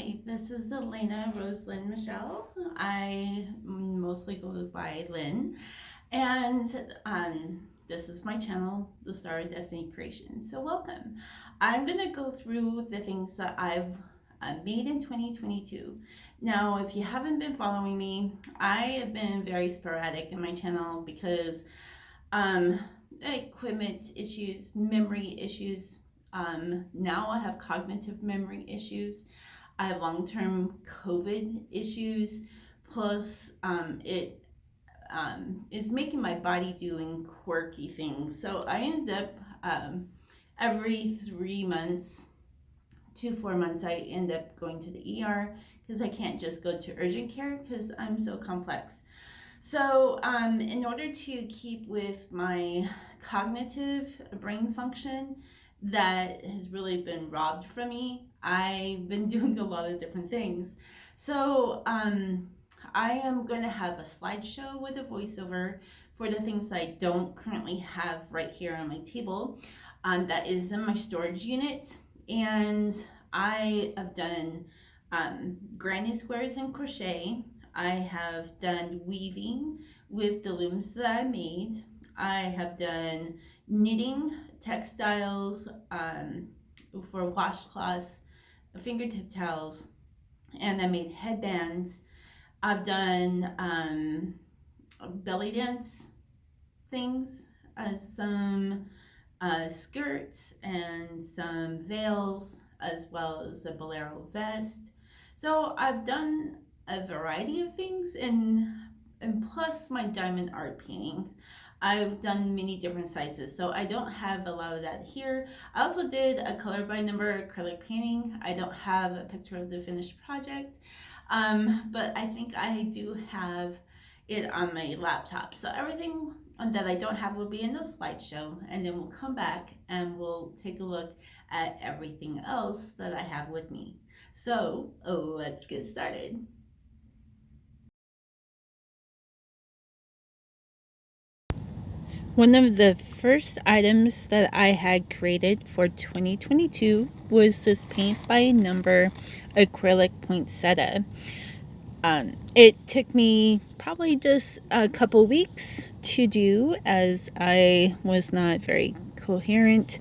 Hi, this is Elena Rosalind Michelle. I mostly go by Lynn, and this is my channel, The Star of Destiny Kreations. So welcome. I'm gonna go through the things that I've made in 2022. Now, if you haven't been following me, I have been very sporadic in my channel because equipment issues, memory issues. Now I have cognitive memory issues. I have long-term COVID issues. Plus, it is making my body doing quirky things. So I end up every 3 months to 4 months, I end up going to the ER because I can't just go to urgent care because I'm so complex. So in order to keep with my cognitive brain function that has really been robbed from me, I've been doing a lot of different things. So I am going to have a slideshow with a voiceover for the things that I don't currently have right here on my table. That is in my storage unit. And I have done granny squares and crochet. I have done weaving with the looms that I made. I have done knitting, textiles for washcloths, fingertip towels, and I made headbands. I've done belly dance things, some skirts and some veils, as well as a bolero vest. So I've done a variety of things, and plus my diamond art painting. I've done many different sizes, so I don't have a lot of that here. I also did a color by number acrylic painting. I don't have a picture of the finished project, but I think I do have it on my laptop. So everything that I don't have will be in the slideshow, and then we'll come back and we'll take a look at everything else that I have with me. So let's get started. One of the first items that I had created for 2022 was this paint by number acrylic poinsettia. It took me probably just a couple weeks to do, as I was not very coherent.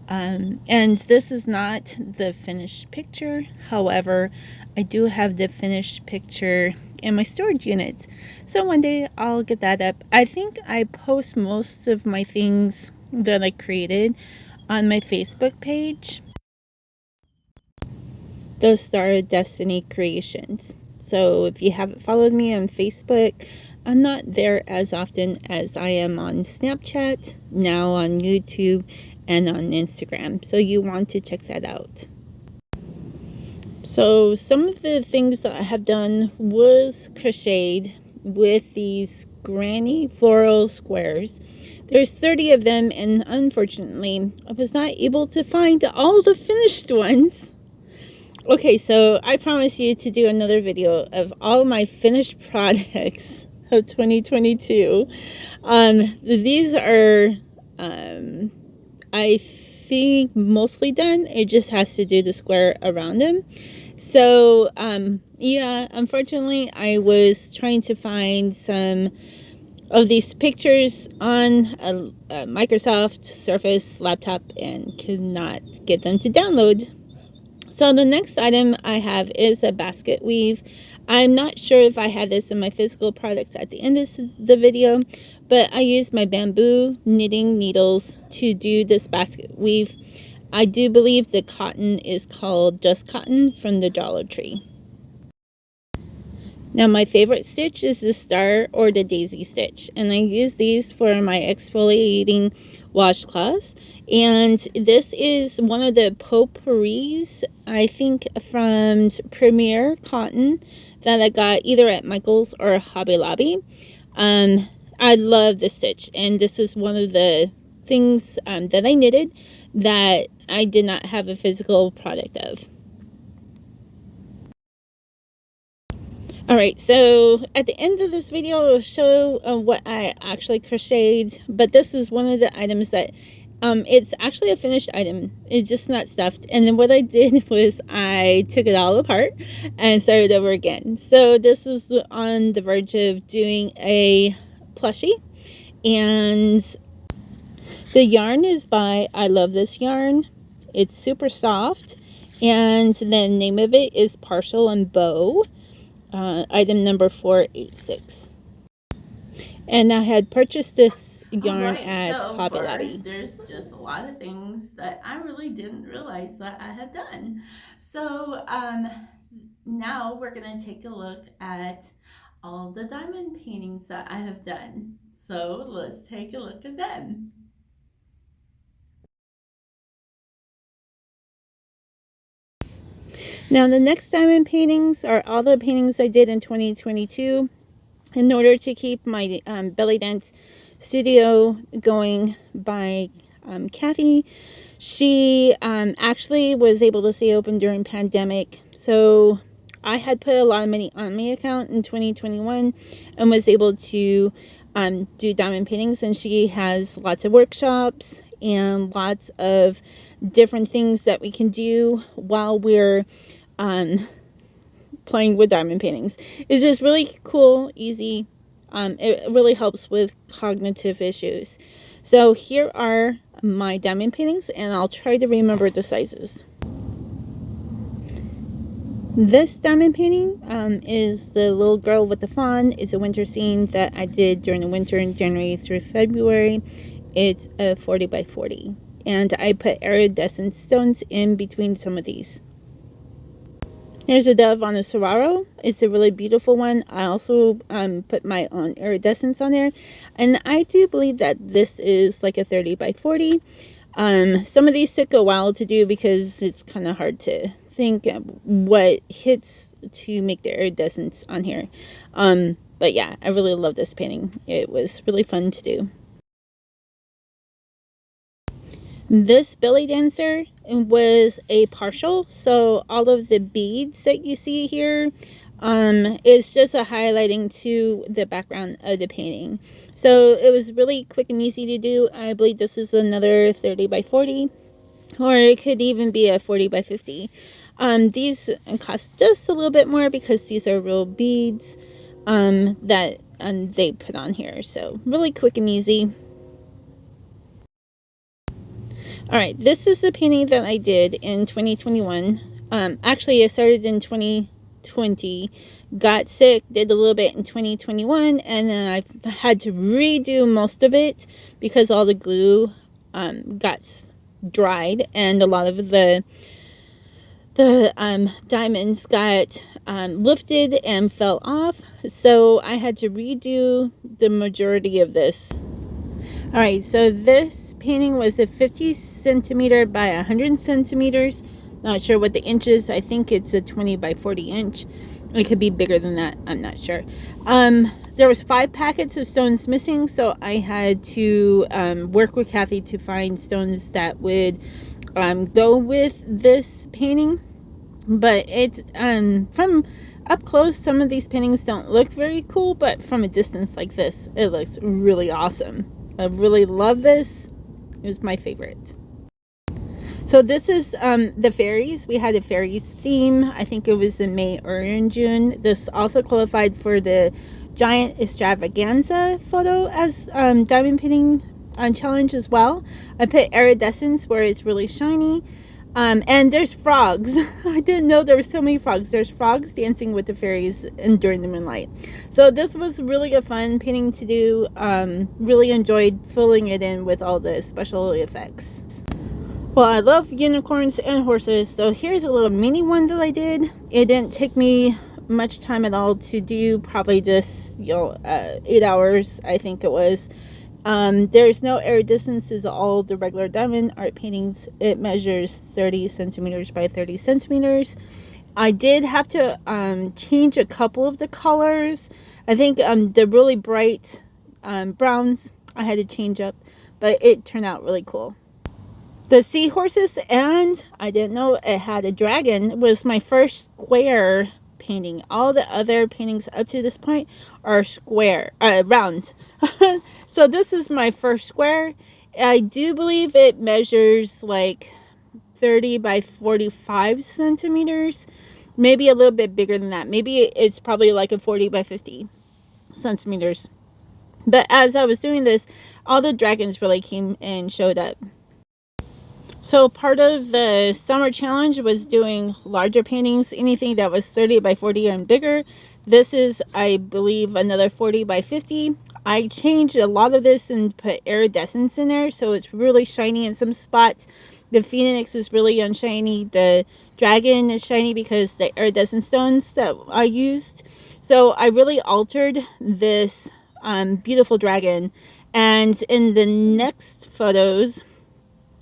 And this is not the finished picture. However, I do have the finished picture in my storage unit. So one day I'll get that up. I think I post most of my things that I created on my Facebook page, The Star of Destiny Kreations. So if you haven't followed me on Facebook, I'm not there as often as I am on Snapchat, now on YouTube, and on Instagram. So you want to check that out. So some of the things that I have done was crocheted with these granny floral squares. There's 30 of them, and unfortunately I was not able to find all the finished ones. Okay, so I promise you to do another video of all my finished products of 2022. These are I think mostly done. It just has to do the square around them. So yeah, unfortunately I was trying to find some of these pictures on a Microsoft Surface laptop and could not get them to download. So the next item I have is a basket weave. I'm not sure if I had this in my physical products at the end of the video, but I used my bamboo knitting needles to do this basket weave. I do believe the cotton is called Just Cotton from the Dollar Tree. Now my favorite stitch is the star or the daisy stitch, and I use these for my exfoliating washcloths. And this is one of the potpourris, I think from Premier Cotton, that I got either at Michael's or Hobby Lobby. I love this stitch, and this is one of the things that I knitted that I did not have a physical product of. Alright, so at the end of this video I'll show what I actually crocheted, but this is one of the items that It's actually a finished item. It's just not stuffed. And then what I did was I took it all apart and started over again. So this is on the verge of doing a plushie, and the yarn is by I Love This Yarn. It's super soft, and the name of it is Partial and Bow, item number 486. And I had purchased this yarn at Hobby Lobby. There's just a lot of things that I really didn't realize that I had done. So now we're gonna take a look at all the diamond paintings that I have done. So let's take a look at them. Now the next diamond paintings are all the paintings I did in 2022 in order to keep my belly dance studio going by Kathy. She actually was able to stay open during pandemic, so I had put a lot of money on my account in 2021 and was able to do diamond paintings, and she has lots of workshops and lots of different things that we can do while we're playing with diamond paintings. It's just really cool, easy. It really helps with cognitive issues. So here are my diamond paintings, and I'll try to remember the sizes. This diamond painting is the little girl with the fawn. It's a winter scene that I did during the winter in January through February. It's a 40 by 40, and I put iridescent stones in between some of these. Here's a dove on a saguaro. It's a really beautiful one. I also put my own iridescence on there, and I do believe that this is like a 30 by 40. Some of these took a while to do because it's kind of hard to think what hits to make the iridescence on here. But yeah, I really love this painting. It was really fun to do. This belly dancer was a partial, so all of the beads that you see here is just a highlighting to the background of the painting. So it was really quick and easy to do. I believe this is another 30 by 40, or it could even be a 40 by 50. These cost just a little bit more because these are real beads that they put on here. So really quick and easy. Alright, this is the painting that I did in 2021. Actually, I started in 2020, got sick, did a little bit in 2021, and then I had to redo most of it because all the glue got dried, and a lot of the diamonds got lifted and fell off. So I had to redo the majority of this. Alright, so this painting was a 50 centimeter by 100 centimeters. Not sure what the inch is. I think it's a 20 by 40 inch. It could be bigger than that. I'm not sure. There was 5 packets of stones missing, so I had to work with Kathy to find stones that would go with this painting. But it's from up close, some of these paintings don't look very cool, but from a distance like this, it looks really awesome. I really love this. It was my favorite. So this is the fairies. We had a fairies theme. I think it was in May or in June. This also qualified for the giant extravaganza photo as diamond painting challenge as well. I put iridescence where it's really shiny. And there's frogs. I didn't know there were so many frogs. There's frogs dancing with the fairies during the moonlight. So this was really a fun painting to do. Really enjoyed filling it in with all the special effects. Well, I love unicorns and horses, so here's a little mini one that I did. It didn't take me much time at all to do, probably just 8 hours, I think it was. There's no iridescence, is all the regular diamond art paintings. It measures 30 centimeters by 30 centimeters. I did have to change a couple of the colors. I think the really bright browns I had to change up, but it turned out really cool. The seahorses, and I didn't know it had a dragon, was my first square painting. All the other paintings up to this point are round. So this is my first square, I do believe it measures like 30 by 45 centimeters, maybe a little bit bigger than that. Maybe it's probably like a 40 by 50 centimeters. But as I was doing this, all the dragons really came and showed up. So part of the summer challenge was doing larger paintings, anything that was 30 by 40 and bigger. This is, I believe, another 40 by 50. I changed a lot of this and put iridescence in there, so it's really shiny in some spots. The phoenix is really unshiny. The dragon is shiny because the iridescent stones that I used. So I really altered this beautiful dragon. And in the next photos,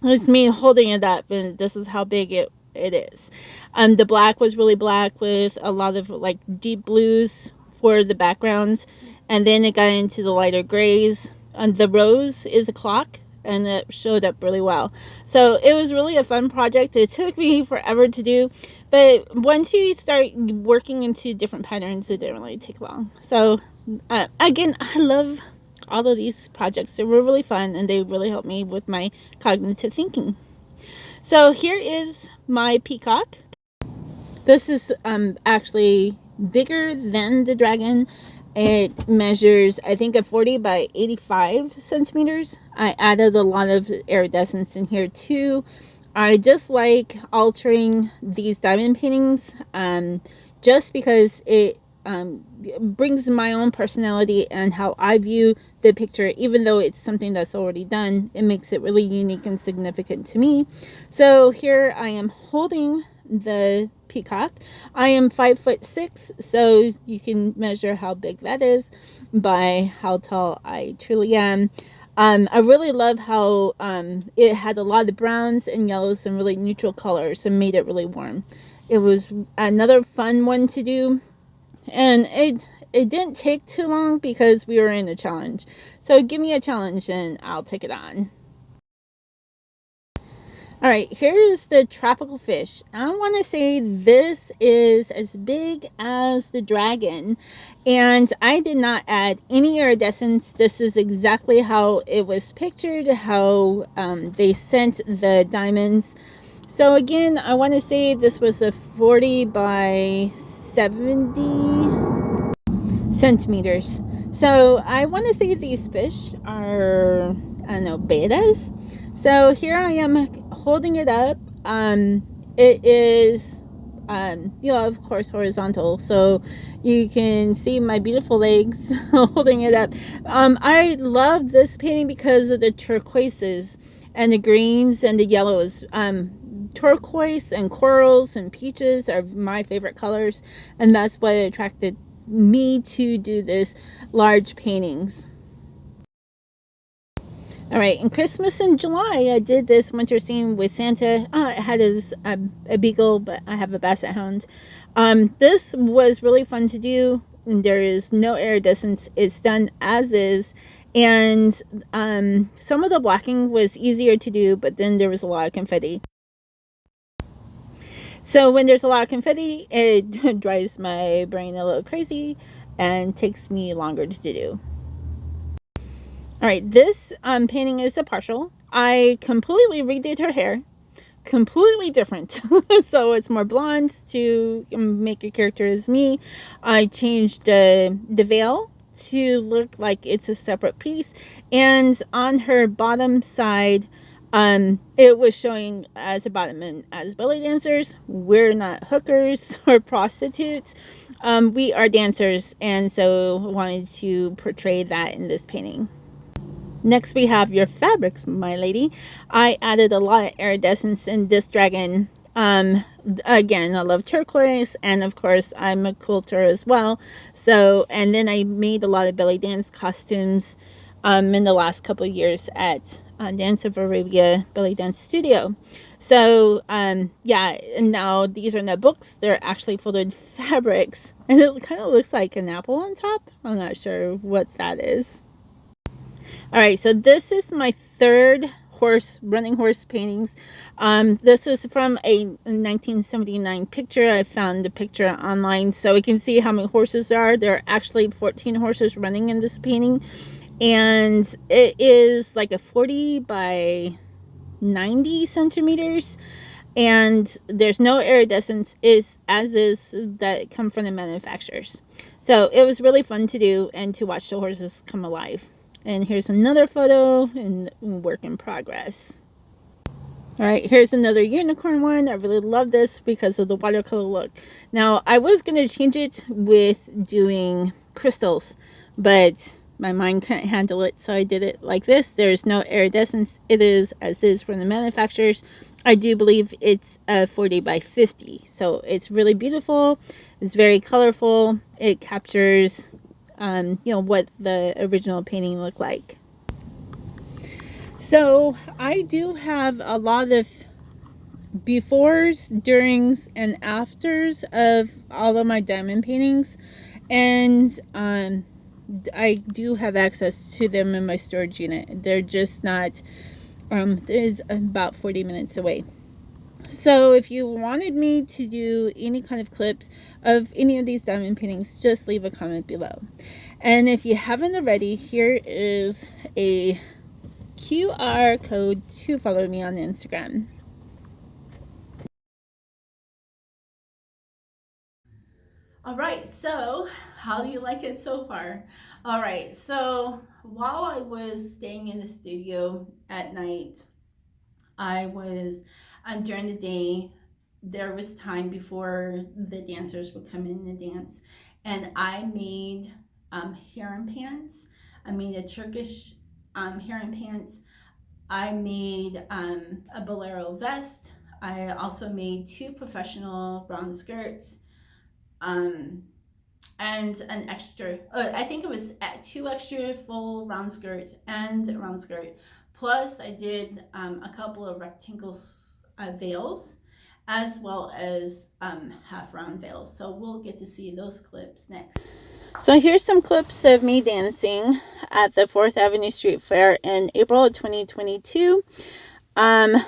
it's me holding it up, and this is how big it is. The black was really black with a lot of like deep blues for the backgrounds, and then it got into the lighter grays. And the rose is a clock, and it showed up really well. So it was really a fun project. It took me forever to do, but once you start working into different patterns, it didn't really take long. So again, I love all of these projects. They were really fun, and they really helped me with my cognitive thinking. So here is my peacock. This is actually bigger than the dragon. It measures, I think, a 40 by 85 centimeters. I added a lot of iridescence in here too. I just like altering these diamond paintings just because it brings my own personality and how I view the picture. Even though it's something that's already done, it makes it really unique and significant to me. So here I am holding the peacock. I am 5'6", so you can measure how big that is by how tall I truly am. I really love how it had a lot of browns and yellows and really neutral colors and made it really warm. It was another fun one to do, and it didn't take too long because we were in a challenge. So give me a challenge and I'll take it on. All right, here is the tropical fish. I want to say this is as big as the dragon, and I did not add any iridescence. This is exactly how it was pictured, how they sent the diamonds. So again, I want to say this was a 40 by 70 centimeters. So I want to say these fish are, I don't know, betas. So here I am holding it up. It is, of course, horizontal, so you can see my beautiful legs holding it up. I love this painting because of the turquoises and the greens and the yellows. Turquoise and corals and peaches are my favorite colors, and that's what attracted me to do this large paintings. All right, in Christmas in July, I did this winter scene with Santa. It had a beagle, but I have a basset hound. This was really fun to do. There is no iridescence. It's done as is. And some of the blacking was easier to do, but then there was a lot of confetti. So when there's a lot of confetti, it drives my brain a little crazy and takes me longer to do. All right, this painting is a partial. I completely redid her hair, completely different. So it's more blonde to make a character as me. I changed the veil to look like it's a separate piece, and on her bottom side, it was showing as a bottom and as belly dancers. We're not hookers or prostitutes. We are dancers, and so wanted to portray that in this painting. Next we have your fabrics, my lady. I added a lot of iridescence in this dragon. Again, I love turquoise, and of course I'm a quilter as well. So, and then I made a lot of belly dance costumes in the last couple of years at Dance of Arabia Belly Dance Studio. So yeah, and now these are not books, they're actually folded fabrics, and it kind of looks like an apple on top. I'm not sure what that is. All right, so this is my third running horse paintings. This is from a 1979 picture. I found the picture online, so we can see how many horses there are. There are actually 14 horses running in this painting. and it is like a 40 by 90 centimeters, and there's no iridescence, is as is that come from the manufacturers. So it was really fun to do and to watch the horses come alive. And here's another photo in work in progress. All right, here's another unicorn one. I really love this because of the watercolor look. Now, I was going to change it with doing crystals, but my mind couldn't handle it, so I did it like this. There's no iridescence. It is as is from the manufacturers. I do believe it's a 40 by 50, so it's really beautiful. It's very colorful. It captures, what the original painting looked like. So I do have a lot of befores, durings, and afters of all of my diamond paintings, and I do have access to them in my storage unit. They're just not, there's about 40 minutes away. So if you wanted me to do any kind of clips of any of these diamond paintings, just leave a comment below. And if you haven't already, here is a QR code to follow me on Instagram. All right, so how do you like it so far? All right, so while I was staying in the studio at night, I was, during the day, there was time before the dancers would come in and dance, and I made heron pants. I made a Turkish heron pants. I made a bolero vest. I also made 2 professional round skirts, um, and an extra, I think it was 2 extra full round skirts and a round skirt. Plus, I did a couple of rectangle veils, as well as half round veils. So we'll get to see those clips next. So here's some clips of me dancing at the 4th Avenue Street Fair in April of 2022. Yeah,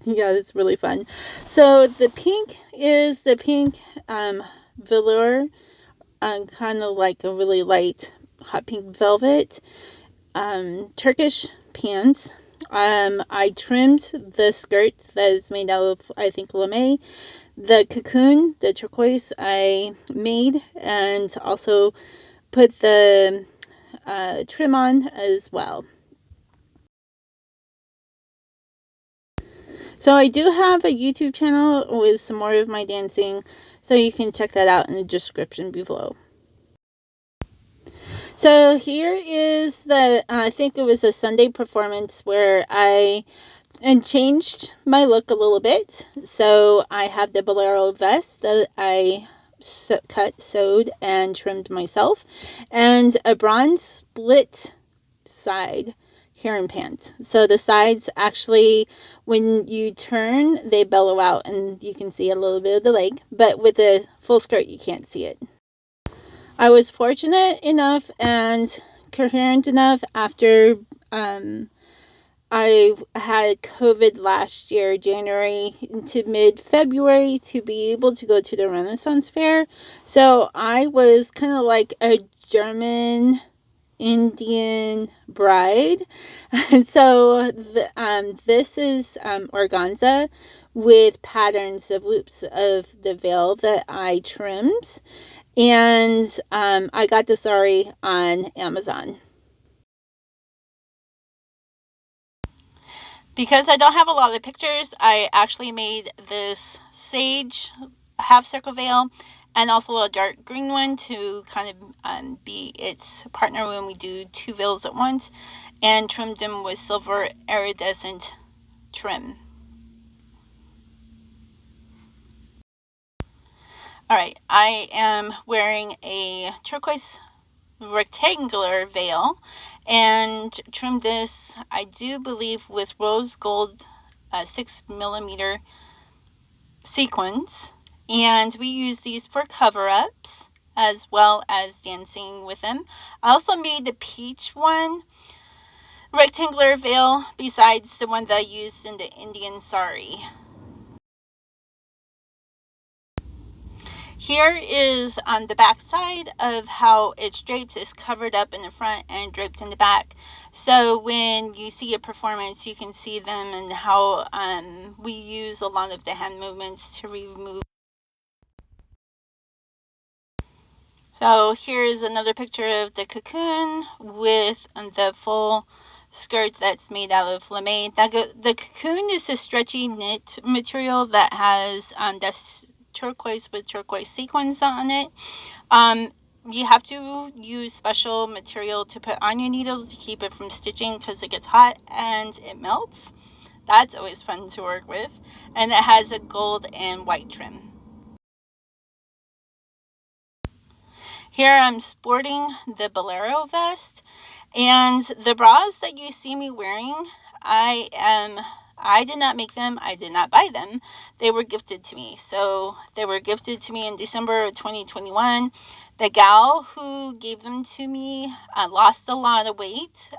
it's really fun. So the pink is the pink velour, kind of like a really light hot pink velvet, Turkish pants. I trimmed the skirt that is made out of, I think, lame. The cocoon, the turquoise, I made, and also put the trim on as well. So I do have a YouTube channel with some more of my dancing, so you can check that out in the description below. So here is the, I think it was a Sunday performance where I changed my look a little bit. So I have the bolero vest that I cut, sewed, and trimmed myself, and a bronze split side heron pant. So the sides actually, when you turn, they bellow out and you can see a little bit of the leg, but with a full skirt you can't see it. I was fortunate enough and coherent enough after I had COVID last year, January to mid-February, to be able to go to the Renaissance Fair. So I was kind of like a German Indian bride. And so this is organza with patterns of loops of the veil that I trimmed. And I got the sari on Amazon. Because I don't have a lot of pictures, I actually made this sage half circle veil and also a dark green one to kind of be its partner when we do 2 veils at once, and trimmed them with silver iridescent trim. Alright, I am wearing a turquoise rectangular veil and trimmed this, I do believe, with rose gold 6mm sequins, and we use these for cover-ups as well as dancing with them. I also made the peach one rectangular veil besides the one that I used in the Indian sari. Here is on the back side of how it's draped. It's covered up in the front and draped in the back. So when you see a performance, you can see them and how we use a lot of the hand movements to remove. So here's another picture of the cocoon with the full skirt that's made out of lame. The cocoon is a stretchy knit material that has that's turquoise with turquoise sequins on it. You have to use special material to put on your needle to keep it from stitching because it gets hot and it melts. That's always fun to work with. And it has a gold and white trim. Here I'm sporting the bolero vest, and the bras that you see me wearing, I did not make them. I did not buy them. They were gifted to me. So they were gifted to me in December of 2021. The gal who gave them to me lost a lot of weight,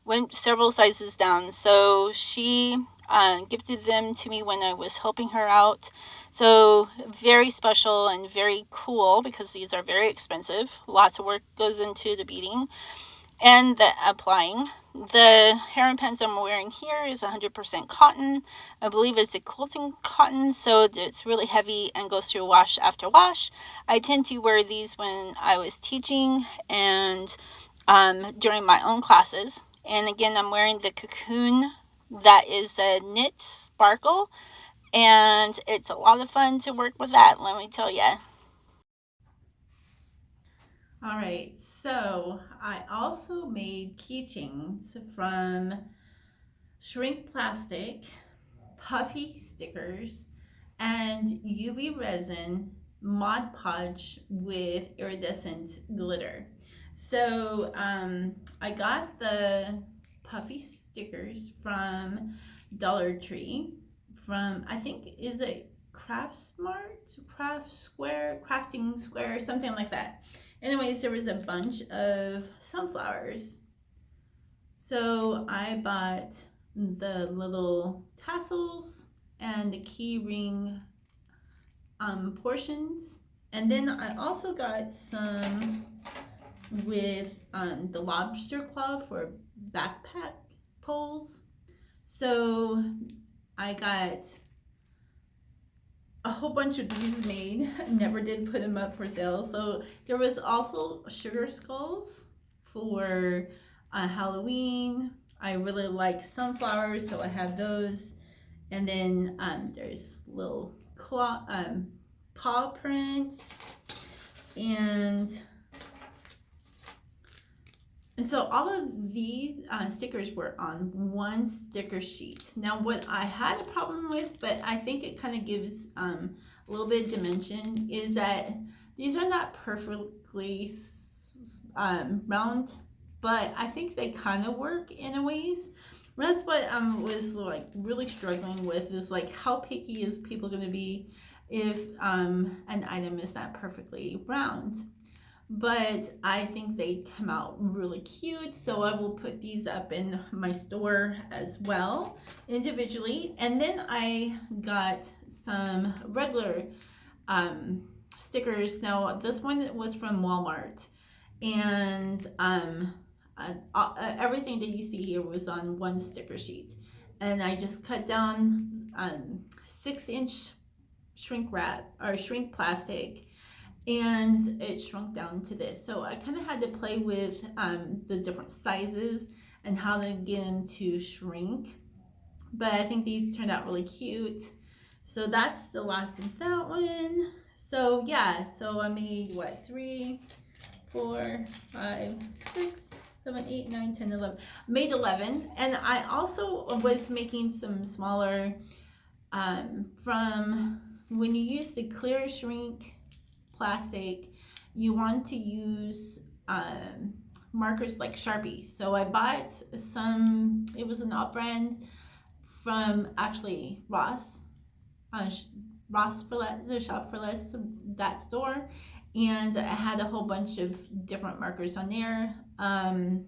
went several sizes down. So she gifted them to me when I was helping her out. So very special and very cool because these are very expensive. Lots of work goes into the beading and the applying. The hair and pants I'm wearing here is 100% cotton. I believe it's a quilting cotton, so it's really heavy and goes through wash after wash. I tend to wear these when I was teaching and during my own classes. And again, I'm wearing the cocoon that is a knit sparkle, and it's a lot of fun to work with that, let me tell you. All right, so I also made keychains from shrink plastic, puffy stickers, and UV resin Mod Podge with iridescent glitter. So I got the puffy stickers from Dollar Tree, from I think is it Crafting Square, something like that. Anyways, there was a bunch of sunflowers. So I bought the little tassels and the key ring portions. And then I also got some with the lobster claw for backpack poles. So I got a whole bunch of these made. Never did put them up for sale. So there was also sugar skulls for Halloween. I really like sunflowers, so I have those. And then there's little paw prints, and so all of these stickers were on one sticker sheet. Now, what I had a problem with, but I think it kind of gives a little bit of dimension, is that these are not perfectly round, but I think they kind of work in a ways. That's what I was like really struggling with, is like how picky is people going to be if an item is not perfectly round. But I think they come out really cute, so I will put these up in my store as well individually. And then I got some regular stickers. Now this one was from Walmart, and everything that you see here was on one sticker sheet, and I just cut down 6-inch shrink wrap or shrink plastic, and it shrunk down to this. So I kind of had to play with the different sizes and how to get them to shrink, but I think these turned out really cute. So that's the last of that one. So yeah, so I made what, 3, 4, 5, 6, 7, 8, 9, 10, 11. Made 11. And I also was making some smaller from when you use the clear shrink plastic, you want to use markers like Sharpies. So I bought some, it was an off brand from actually Ross, Ross for Less, the Shop for Less, that store. And I had a whole bunch of different markers on there. I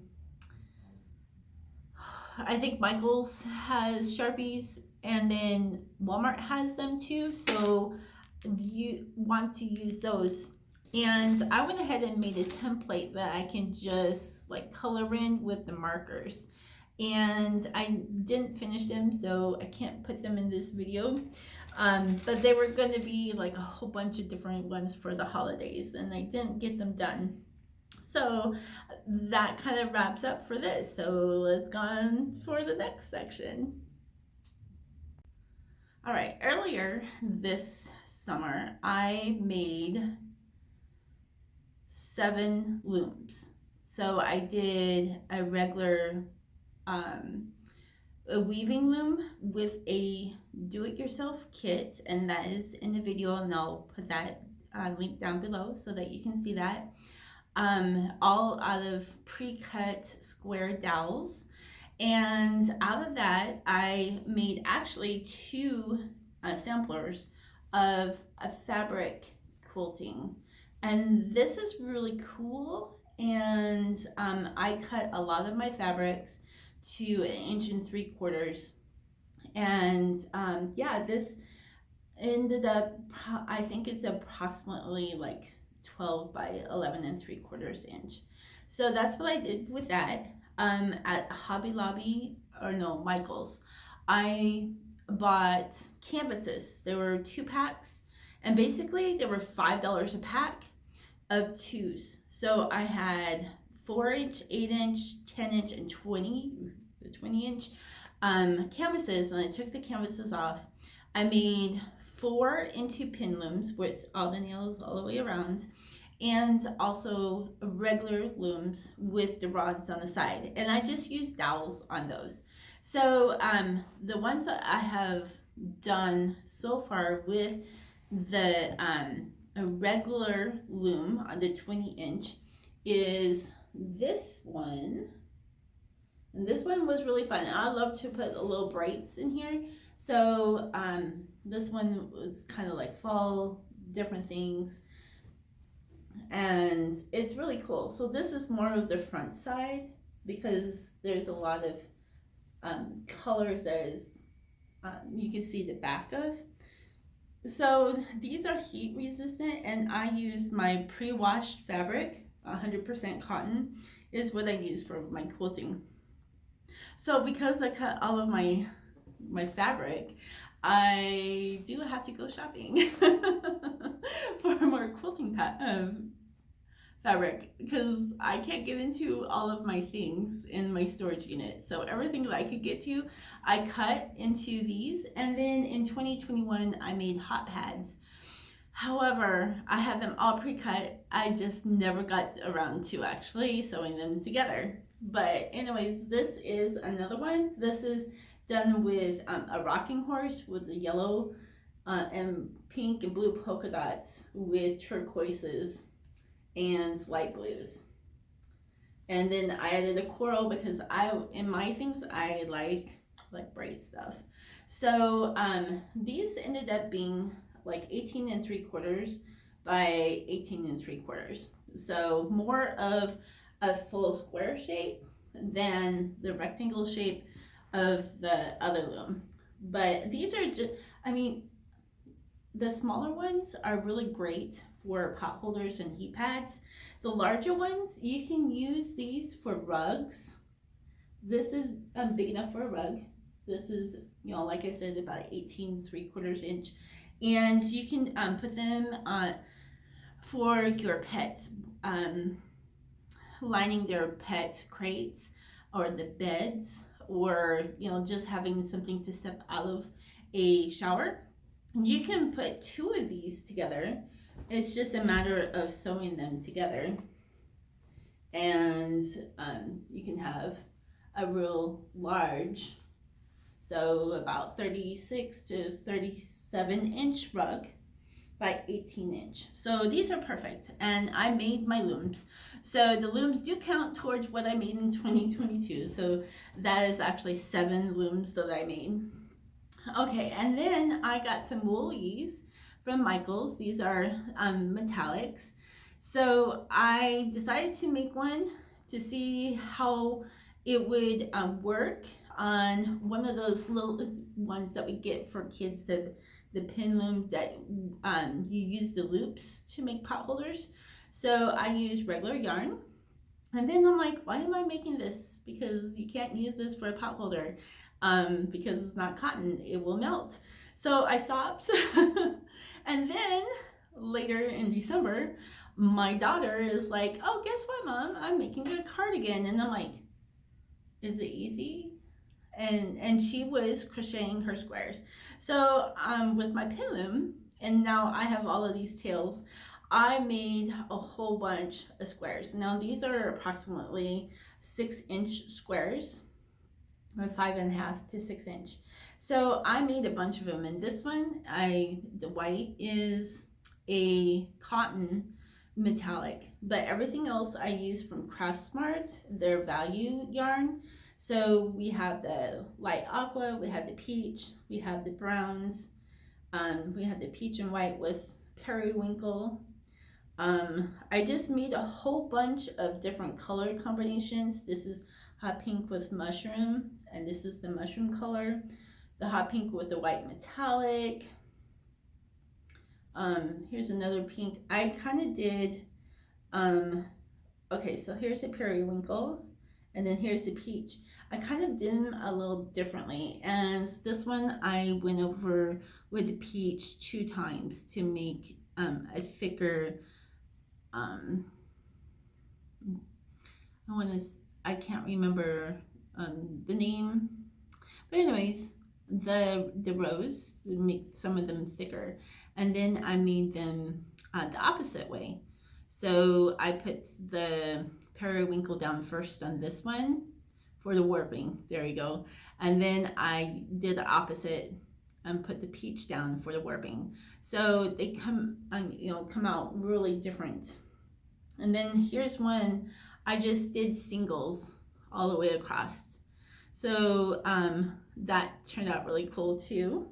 think Michael's has Sharpies, and then Walmart has them too. So you want to use those. And I went ahead and made a template that I can just like color in with the markers. And I didn't finish them, so I can't put them in this video. But they were going to be like a whole bunch of different ones for the holidays, and I didn't get them done. So that kind of wraps up for this. So let's go on for the next section. All right, earlier this summer, I made 7 looms. So I did a regular a weaving loom with a do-it-yourself kit, and that is in the video, and I'll put that link down below so that you can see that. All out of pre-cut square dowels. And out of that, I made actually 2 samplers of a fabric quilting. And this is really cool. And I cut a lot of my fabrics to 1 3/4 inches. And yeah, this ended up, I think it's approximately like 12 by 11 3/4 inch. So that's what I did with that. At Hobby Lobby, or no, Michael's, I bought canvases. There were 2 packs, and basically they were $5 a pack of 2s. So I had 4-inch, 8-inch, 10-inch, and 20-inch canvases, and I took the canvases off. I made 4 into pin looms with all the nails all the way around, and also regular looms with the rods on the side. And I just used dowels on those. So the ones that I have done so far with the a regular loom on the 20-inch is this one. And this one was really fun. I love to put little brights in here. So this one was kind of like fall, different things. And it's really cool. So this is more of the front side because there's a lot of colors that is, you can see the back of. So these are heat resistant, and I use my pre-washed fabric, 100% cotton is what I use for my quilting. So because I cut all of my fabric, I do have to go shopping for more quilting fabric because I can't get into all of my things in my storage unit. So everything that I could get to, I cut into these. And then in 2021, I made hot pads. However, I have them all pre-cut. I just never got around to actually sewing them together. But anyways, this is another one. This is done with a rocking horse with the yellow and pink and blue polka dots with turquoises and light blues. And then I added a coral because in my things I like bright stuff. So these ended up being like 18 3/4 by 18 3/4. So more of a full square shape than the rectangle shape of the other loom. But these are just, I mean, the smaller ones are really great for pot holders and heat pads. The larger ones, you can use these for rugs. This is big enough for a rug. This is, you know, like I said, about 18 3/4 inch. And you can put them on for your pets, lining their pet crates or the beds, or, you know, just having something to step out of a shower. You can put 2 of these together. It's just a matter of sewing them together. And you can have a real large, so about 36 to 37 inch rug by 18 inch. So these are perfect. And I made my looms. So the looms do count towards what I made in 2022. So that is actually 7 looms that I made. Okay, and then I got some woolies from Michael's. These are metallics. So I decided to make one to see how it would work on one of those little ones that we get for kids to the pin loom that you use the loops to make pot holders. So I use regular yarn. And then I'm like, why am I making this? Because you can't use this for a pot holder because it's not cotton, it will melt. So I stopped. And then later in December, my daughter is like, oh, guess what, Mom? I'm making a cardigan. And I'm like, is it easy? And she was crocheting her squares. So with my pin loom, and now I have all of these tails, I made a whole bunch of squares. Now these are approximately 6-inch squares, or 5.5 to 6 inch. So I made a bunch of them. And this one, the white is a cotton metallic, but everything else I use from Craftsmart, their value yarn. So we have the light aqua, we have the peach, we have the browns, we have the peach and white with periwinkle. I just made a whole bunch of different color combinations. This is hot pink with mushroom, and this is the mushroom color. The hot pink with the white metallic. Here's another pink. I kind of did, okay, so here's the periwinkle, and then here's the peach. I kind of did them a little differently, and this one I went over with the peach 2 times to make a thicker, I can't remember the name, but anyways, the rows to make some of them thicker, and then I made them the opposite way. So I put the periwinkle down first on this one for the warping. There you go. And then I did the opposite and put the peach down for the warping. So they come out really different. And then here's one I just did singles all the way across. So that turned out really cool too.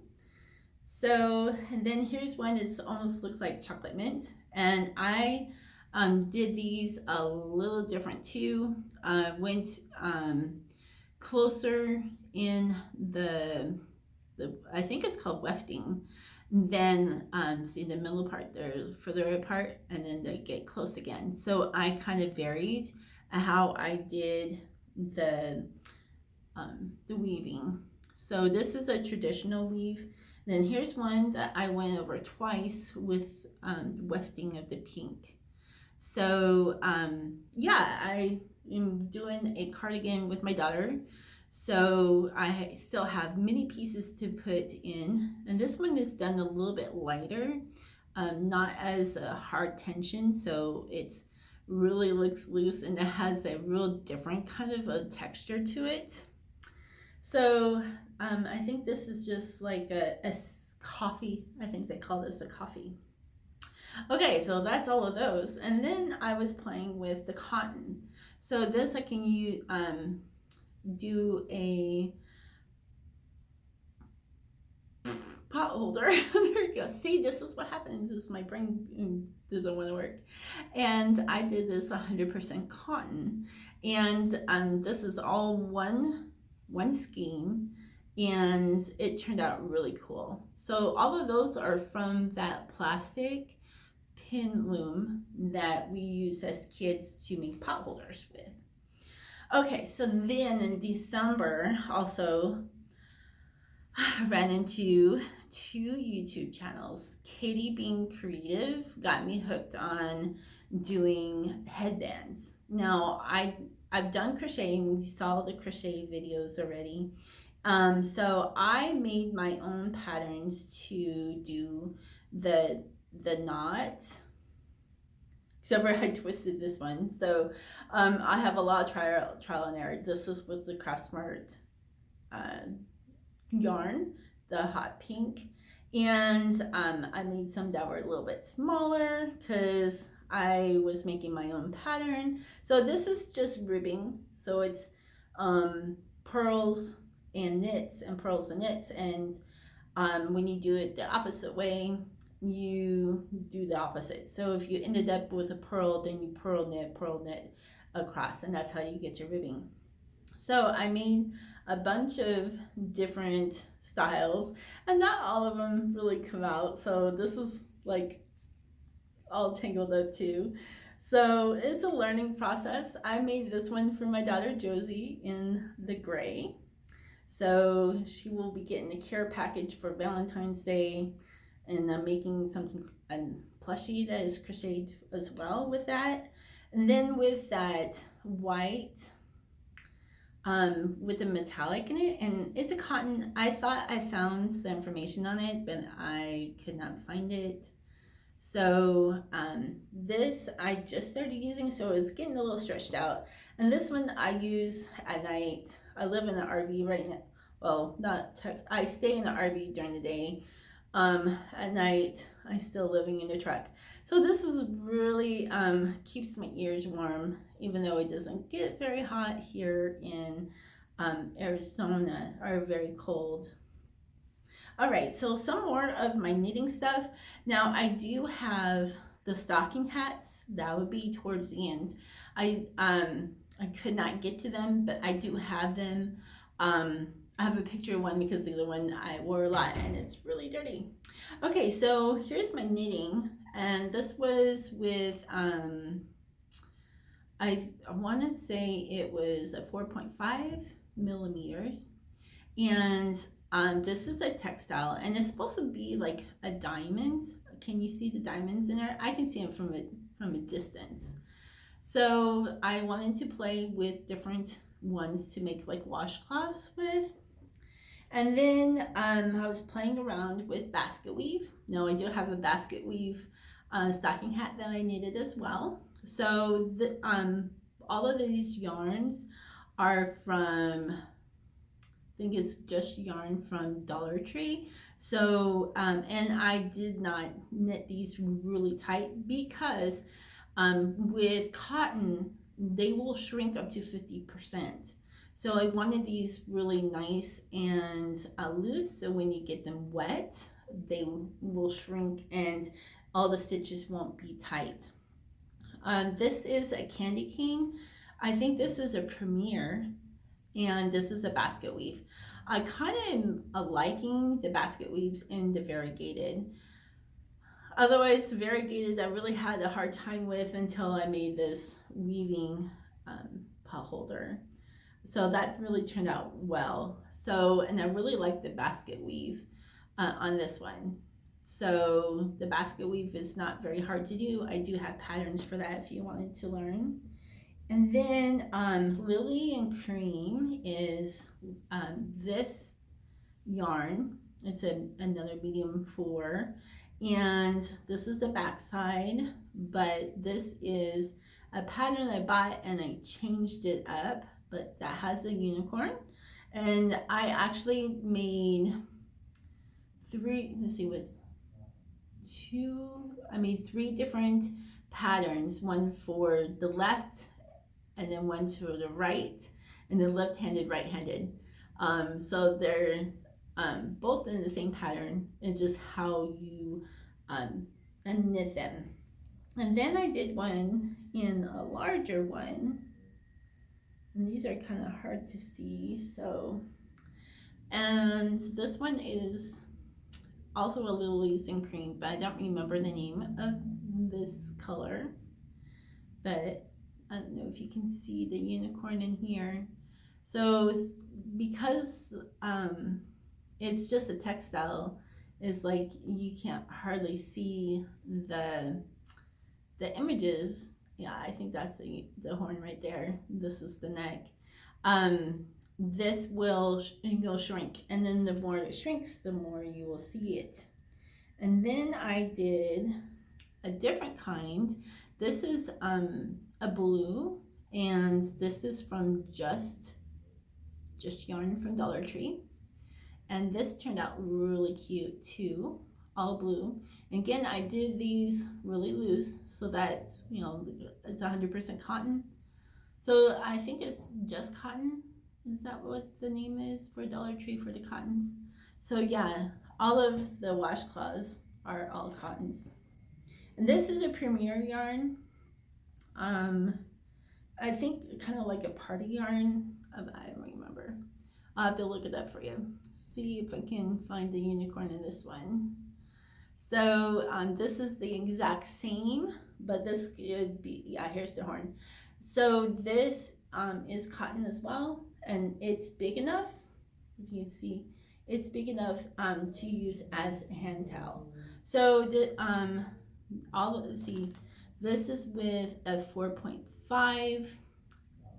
So, and then here's one, it almost looks like chocolate mint. And I did these a little different too. Went closer in the I think it's called wefting. Then see the middle part, they're further apart, and then they get close again. So I kind of varied how I did the weaving. So this is a traditional weave. And then here's one that I went over twice with wefting of the pink. So yeah, I am doing a cardigan with my daughter. So I still have many pieces to put in, and this one is done a little bit lighter, not as a hard tension, so it's really looks loose, and it has a real different kind of a texture to it. So I think this is just like a coffee. I think they call this a coffee. Okay, so that's all of those. And then I was playing with the cotton. So this I can use, do a pot holder. There you go. See, this is what happens is my brain doesn't want to work. And I did this 100% cotton. And this is all one scheme, and it turned out really cool. So all of those are from that plastic pin loom that we use as kids to make pot holders with. Okay, so then in December, also, I ran into 2 YouTube channels. Katie being creative got me hooked on doing headbands. Now, I've done crocheting. We saw the crochet videos already. So I made my own patterns to do the knot, except for I twisted this one. So I have a lot of trial and error. This is with the Craftsmart yarn, the hot pink, and I made some that were a little bit smaller because I was making my own pattern. So this is just ribbing, so it's pearls and knits and pearls and knits, and when you do it the opposite way, you do the opposite. So if you ended up with a pearl, then you pearl knit across, and that's how you get your ribbing. So I made a bunch of different styles, and not all of them really come out. So this is like all tangled up too. So it's a learning process. I made this one for my daughter Josie in the gray. So she will be getting a care package for Valentine's Day, and I'm making something, a plushie that is crocheted as well with that. And then with that white, with the metallic in it, and it's a cotton. I thought I found the information on it, but I could not find it. So this I just started using, so it's getting a little stretched out. And this one I use at night. I live in an RV right now. Well, I stay in the RV during the day. At night, I'm still living in the truck. So this is really keeps my ears warm, even though it doesn't get very hot here in Arizona, or very cold. All right, so some more of my knitting stuff. Now I do have the stocking hats. That would be towards the end. I could not get to them, but I do have them. I have a picture of one because the other one I wore a lot and it's really dirty. Okay, so here's my knitting, and this was with I want to say it was a 4.5 millimeters, and this is a textile, and it's supposed to be like a diamond. Can you see the diamonds in there? I can see them from a distance. So I wanted to play with different ones to make like washcloths with. And then I was playing around with basket weave. Now I do have a basket weave stocking hat that I knitted as well. So all of these yarns are from, I think it's just yarn from Dollar Tree. So, and I did not knit these really tight because with cotton, they will shrink up to 50%. So I wanted these really nice and loose, so when you get them wet, they will shrink and all the stitches won't be tight. This is a candy cane. I think this is a Premier, and this is a basket weave. I kind of am liking the basket weaves in the variegated. Otherwise, variegated I really had a hard time with until I made this weaving pot holder. So that really turned out well. So, and I really like the basket weave on this one. So the basket weave is not very hard to do. I do have patterns for that if you wanted to learn. And then Lily and Cream is this yarn. It's another medium 4, and this is the back side, but this is a pattern I bought and I changed it up, but that has a unicorn. And I actually made I made 3 different patterns, one for the left and then one to the right, and then left-handed, right-handed. So they're both in the same pattern. It's just how you knit them. And then I did one in a larger one, and these are kind of hard to see. So, and this one is also a Lilies and Cream, but I don't remember the name of this color. But I don't know if you can see the unicorn in here. So because it's just a textile, it's like you can't hardly see the images. Yeah, I think that's the horn right there. This is the neck. This will shrink, and then the more it shrinks, the more you will see it. And then I did a different kind. This is a blue, and this is from just yarn from Dollar Tree. And this turned out really cute too, all blue. And again, I did these really loose so that, you know, it's 100% cotton. So I think it's just cotton. Is that what the name is for Dollar Tree for the cottons? So yeah, all of the washcloths are all cottons. And this is a Premier yarn. I think kind of like a party yarn. I don't remember. I'll have to look it up for you. See if I can find the unicorn in this one. So this is the exact same, but this could be, yeah, here's the horn. So this is cotton as well, and it's big enough, if you can see, it's big enough to use as a hand towel. So the see, this is with a 4.5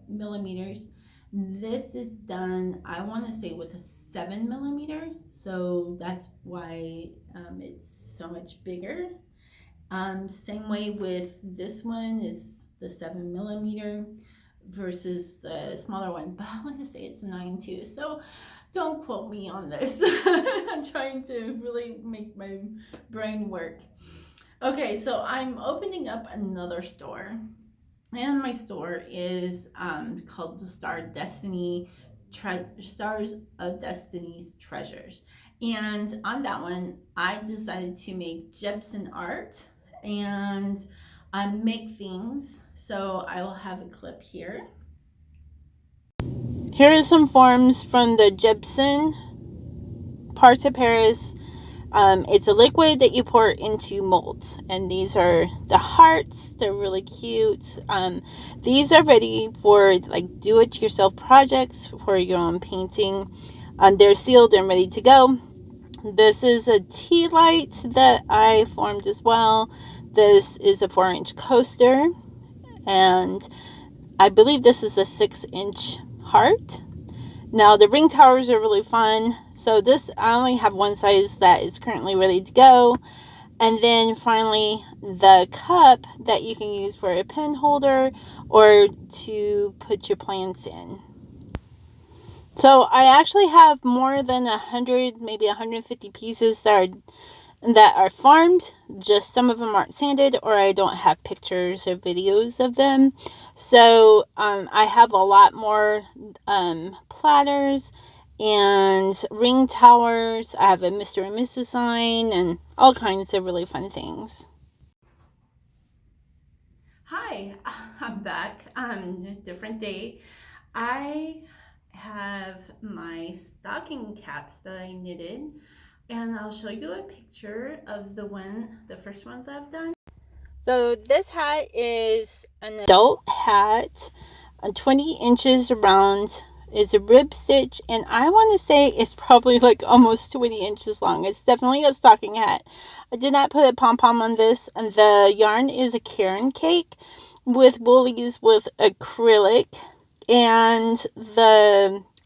millimeters. This is done, I want to say, with a 7 millimeter, so that's why it's so much bigger. Same way with this one, is the 7 millimeter versus the smaller one, but I want to say it's 9 too, so don't quote me on this. I'm trying to really make my brain work. Okay, so I'm opening up another store, and my store is called the Stars of Destiny's Treasures. And on that one, I decided to make gypsum art and make things. So I will have a clip here. Here are some forms from the gypsum parts of Paris. It's a liquid that you pour into molds, and these are the hearts. They're really cute. These are ready for like do-it-yourself projects for your own painting. They're sealed and ready to go. This is a tea light that I formed as well. This is a 4-inch coaster, and I believe this is a 6-inch heart. Now the ring towers are really fun. So this, I only have one size that is currently ready to go. And then finally the cup that you can use for a pen holder or to put your plants in. So I actually have more than 100, maybe 150 pieces that are farmed. Just some of them aren't sanded, or I don't have pictures or videos of them. So I have a lot more platters and ring towers. I have a Mr. and Mrs. sign and all kinds of really fun things. Hi, I'm back. Different day. I have my stocking caps that I knitted, and I'll show you a picture of the first one that I've done. So this hat is an adult hat, 20 inches around. Is a rib stitch, and I want to say it's probably like almost 20 inches long. It's definitely a stocking hat. I did not put a pom-pom on this, and the yarn is a Caron cake with woolies with acrylic, and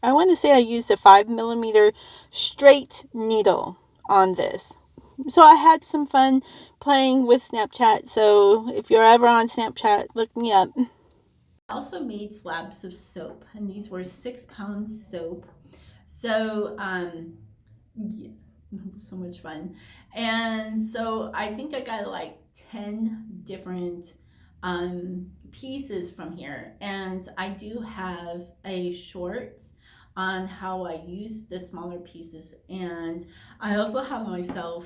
I want to say I used a 5 millimeter straight needle on this. So I had some fun playing with Snapchat. So if you're ever on Snapchat, look me up. I also made slabs of soap, and these were 6-pound soap. So yeah, so much fun. And so I think I got like 10 different pieces from here, and I do have a shorts on how I use the smaller pieces, and I also have myself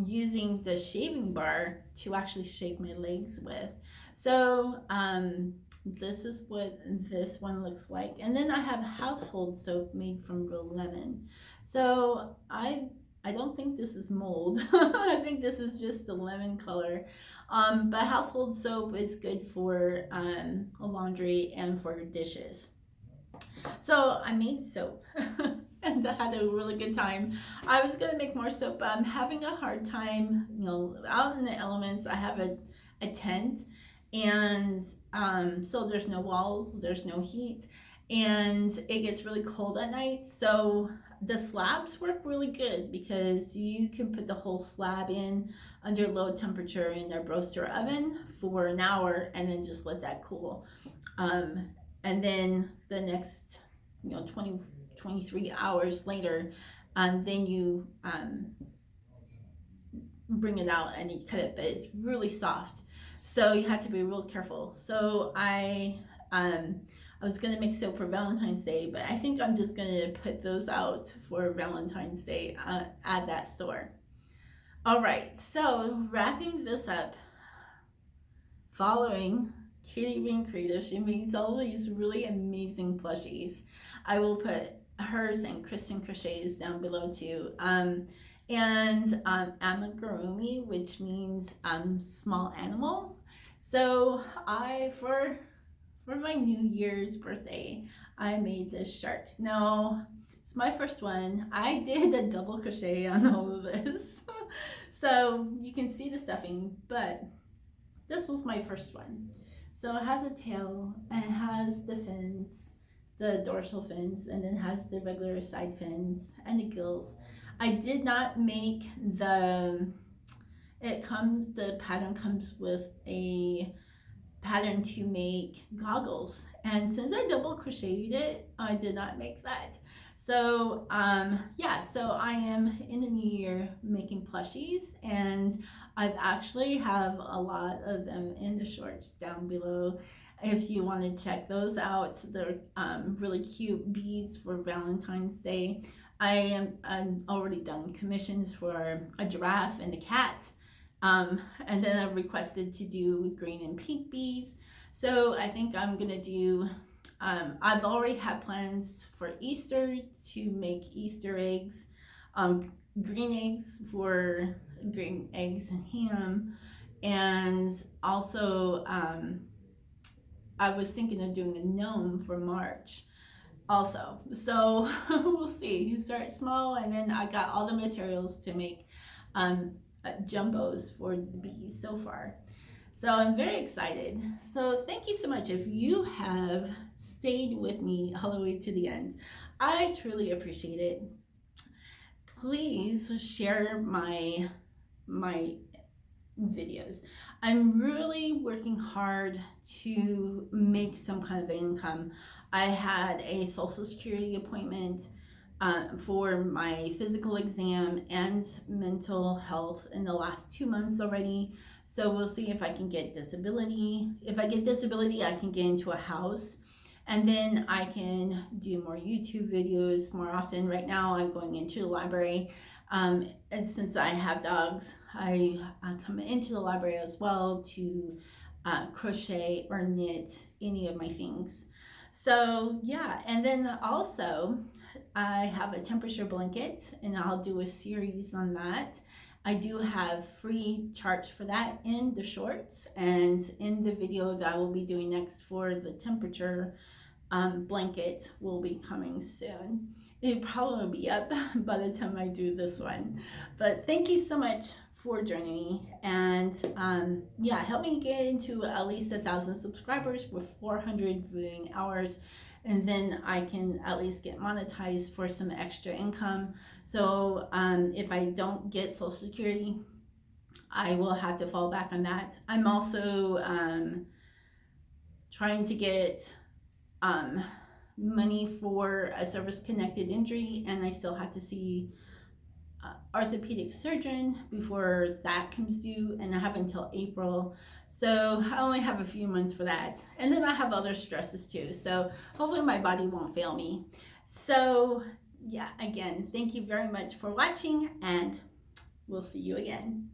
using the shaving bar to actually shave my legs with. So this is what this one looks like, and then I have household soap made from real lemon. So I don't think this is mold. I think this is just the lemon color. But household soap is good for laundry and for dishes. So I made soap and I had a really good time. I was gonna make more soap, but I'm having a hard time, out in the elements. I have a tent, and so there's no walls, there's no heat, and it gets really cold at night. So the slabs work really good because you can put the whole slab in under low temperature in a roaster oven for an hour and then just let that cool. And then the next 23 hours later, then you bring it out and you cut it, but it's really soft, so you have to be real careful. So I was gonna make soap for Valentine's Day, but I think I'm just gonna put those out for Valentine's Day at that store. All right, so wrapping this up, following Keeeping Creative. She makes all these really amazing plushies. I will put hers and Kristen Crochets down below too. And amigurumi, which means small animal. So for my New Year's birthday, I made this shark. Now, it's my first one. I did a double crochet on all of this. So you can see the stuffing, but this was my first one. So it has a tail and it has the fins, the dorsal fins, and then has the regular side fins and the gills. I did not make the pattern comes with a pattern to make goggles, and since I double crocheted it, I did not make that. So yeah, so I am in the new year making plushies, and I've actually have a lot of them in the shorts down below if you want to check those out. They're really cute bees for Valentine's Day. I'm already done commissions for a giraffe and a cat. And then I requested to do green and pink bees. So I think I'm gonna do, I've already had plans for Easter to make Easter eggs, green eggs for green eggs and ham. And also, I was thinking of doing a gnome for March also. So we'll see. You start small, and then I got all the materials to make jumbos for the bees so far. So I'm very excited. So thank you so much if you have stayed with me all the way to the end. I truly appreciate it. Please share my videos. I'm really working hard to make some kind of income. I had a Social Security appointment for my physical exam and mental health in the last 2 months already. So we'll see if I can get disability. If I get disability, I can get into a house, and then I can do more YouTube videos more often. Right now I'm going into the library, and since I have dogs, I come into the library as well to crochet or knit any of my things. So yeah, and then also I have a temperature blanket, and I'll do a series on that. I do have free charts for that in the shorts and in the video that I will be doing next for the temperature blanket will be coming soon. It probably will be up by the time I do this one. But thank you so much for joining me, and yeah, help me get into at least 1,000 subscribers with 400 viewing hours, and then I can at least get monetized for some extra income. So if I don't get Social Security, I will have to fall back on that. I'm also trying to get money for a service-connected injury, and I still have to see orthopedic surgeon before that comes due, and I have until April. So I only have a few months for that. And then I have other stresses too. So hopefully my body won't fail me. So yeah, again, thank you very much for watching, and we'll see you again.